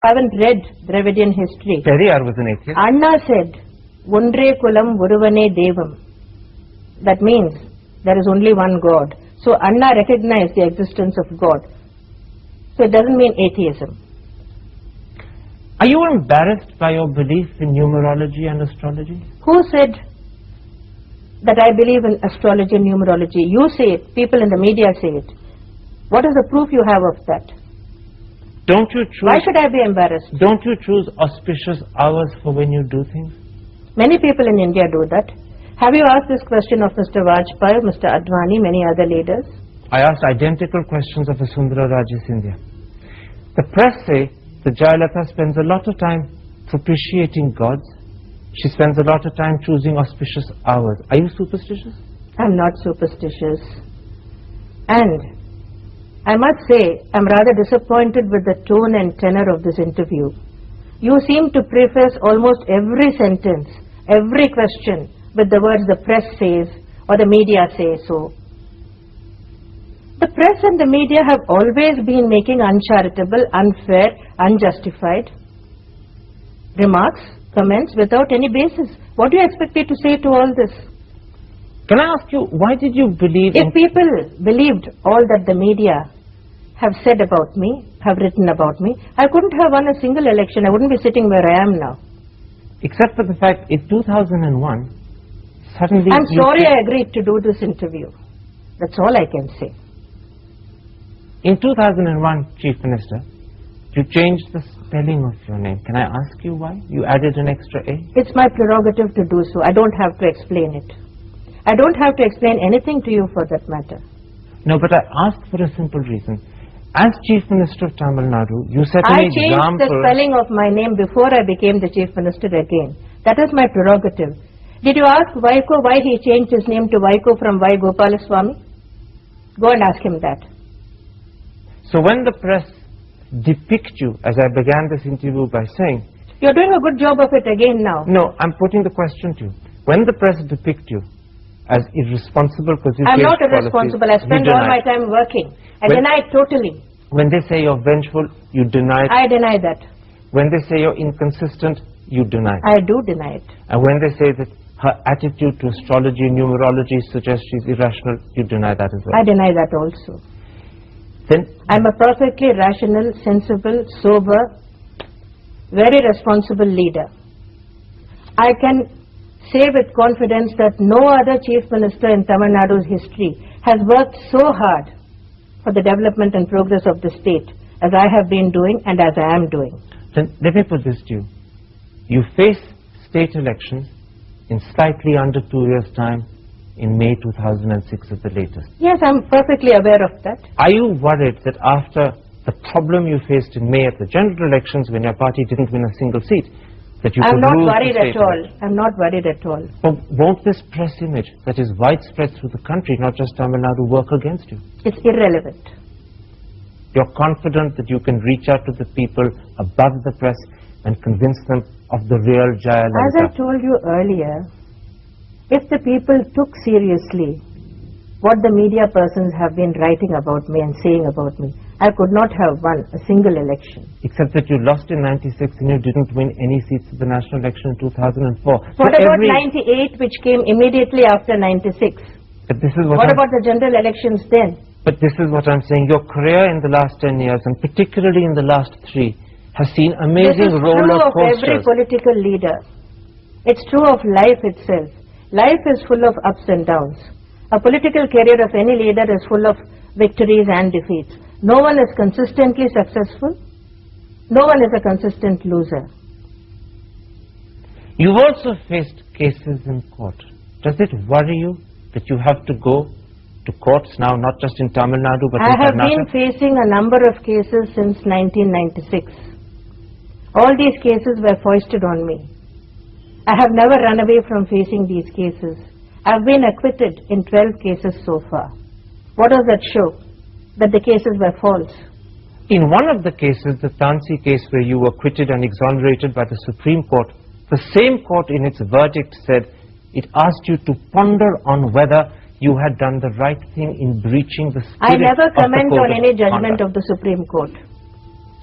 I haven't read Dravidian history. Periyar was an atheist. Anna said, Undre kulam uruvane devam. That means there is only one God. So Anna recognized the existence of God. So it doesn't mean atheism. Are you embarrassed by your belief in numerology and astrology? Who said that I believe in astrology and numerology? You say it. People in the media say it. What is the proof you have of that? Don't you choose? Why should I be embarrassed? Don't you choose auspicious hours for when you do things? Many people in India do that. Have you asked this question of Mr. Vajpayee, Mr. Advani, many other leaders? I asked identical questions of Vasundhara Raje Scindia. The press say that Jayalalitha spends a lot of time propitiating gods. She spends a lot of time choosing auspicious hours. Are you superstitious? I'm not superstitious. And I must say, I'm rather disappointed with the tone and tenor of this interview. You seem to preface almost every sentence, every question, with the words the press says or the media say so. The press and the media have always been making uncharitable, unfair, unjustified remarks, comments without any basis. What do you expect me to say to all this? Can I ask you, why did you believe If people believed all that the media have said about me, have written about me, I couldn't have won a single election. I wouldn't be sitting where I am now. Except for the fact, in 2001, suddenly... I'm sorry I agreed to do this interview. That's all I can say. In 2001, Chief Minister, you changed the spelling of your name. Can I ask you why? You added an extra A? It's my prerogative to do so. I don't have to explain it. I don't have to explain anything to you for that matter. No, but I asked for a simple reason. As Chief Minister of Tamil Nadu, you set an example... I changed the spelling of my name before I became the Chief Minister again. That is my prerogative. Did you ask Vaiko why he changed his name to Vaiko from Y. Gopalaswamy? Go and ask him that. So when the press depict you, as I began this interview by saying... You're doing a good job of it again now. No, I'm putting the question to you. When the press depict you as irresponsible because you I'm not irresponsible. I spend all my time working. I deny it totally. When they say you're vengeful, you deny it. I deny that. When they say you're inconsistent, you deny it. I do deny it. And when they say that her attitude to astrology and numerology suggests she's irrational, you deny that as well. I deny that also. Then I'm a perfectly rational, sensible, sober, very responsible leader. I can say with confidence that no other Chief Minister in Tamil Nadu's history has worked so hard for the development and progress of the state as I have been doing and as I am doing. Then let me put this to you. You face state elections in slightly under 2 years' time in May 2006 at the latest. Yes, I'm perfectly aware of that. Are you worried that after the problem you faced in May at the general elections when your party didn't win a single seat, that you I'm could not lose worried the state at all. election? I'm not worried at all. But won't this press image that is widespread through the country, not just Tamil Nadu, work against you? It's irrelevant. You're confident that you can reach out to the people above the press and convince them of the real Jayalalitha? As I told you earlier, if the people took seriously what the media persons have been writing about me and saying about me, I could not have won a single election. Except that you lost in 96 and you didn't win any seats at the national election in 2004. What about 98, which came immediately after 96? But this is what about the general elections then? But this is what I'm saying. Your career in the last 10 years, and particularly in the last 3, has seen amazing roller coasters. This is true of every political leader. It's true of life itself. Life is full of ups and downs. A political career of any leader is full of victories and defeats. No one is consistently successful. No one is a consistent loser. You've also faced cases in court. Does it worry you that you have to go to courts now, not just in Tamil Nadu, but in Karnataka? I have been facing a number of cases since 1996. All these cases were foisted on me. I have never run away from facing these cases. I have been acquitted in 12 cases so far. What does that show? That the cases were false. In one of the cases, the Tansi case where you were acquitted and exonerated by the Supreme Court, the same court in its verdict said it asked you to ponder on whether you had done the right thing in breaching the spirit I never comment on any judgment of the Supreme Court.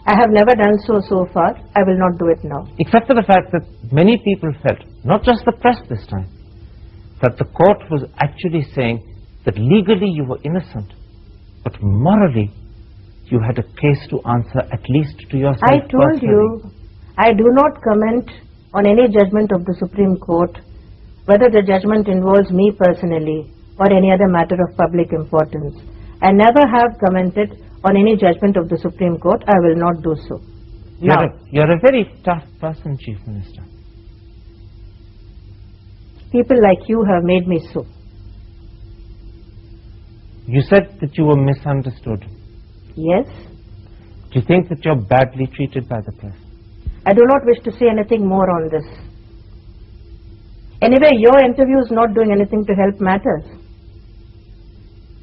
I have never done so far. I will not do it now. Except for the fact that many people felt, not just the press this time, that the court was actually saying that legally you were innocent, but morally you had a case to answer, at least to yourself. I told personally. you, I do not comment on any judgment of the Supreme Court, whether the judgment involves me personally or any other matter of public importance. I never have commented on any judgment of the Supreme Court. I will not do so. You're a very tough person, Chief Minister. People like you have made me so. You said that you were misunderstood. Yes? Do you think that you're badly treated by the press? I do not wish to say anything more on this. Anyway, your interview is not doing anything to help matters.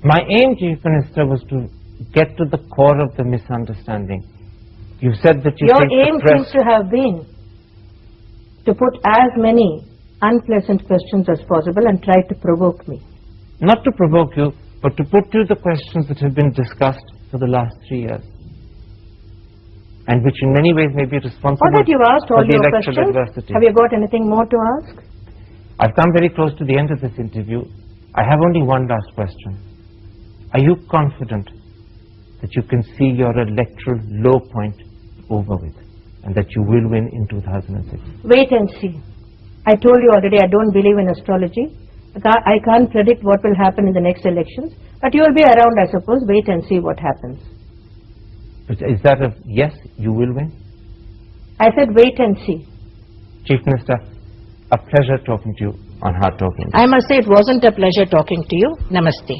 My aim, Chief Minister, was to get to the core of the misunderstanding. You said that you Your think aim the press... seems to have been to put as many unpleasant questions as possible and try to provoke me. Not to provoke you, but to put to you the questions that have been discussed for the last 3 years, and which in many ways may be responsible Or that you've asked all for the your electoral questions. adversity. Have you got anything more to ask? I've come very close to the end of this interview. I have only one last question. Are you confident that you can see your electoral low point over with, and that you will win in 2006? Wait and see. I told you already I don't believe in astrology. I can't predict what will happen in the next elections, but you will be around, I suppose. Wait and see what happens. But is that a yes, you will win? I said wait and see. Chief Minister, a pleasure talking to you on Hard Talking. I must say it wasn't a pleasure talking to you. Namaste.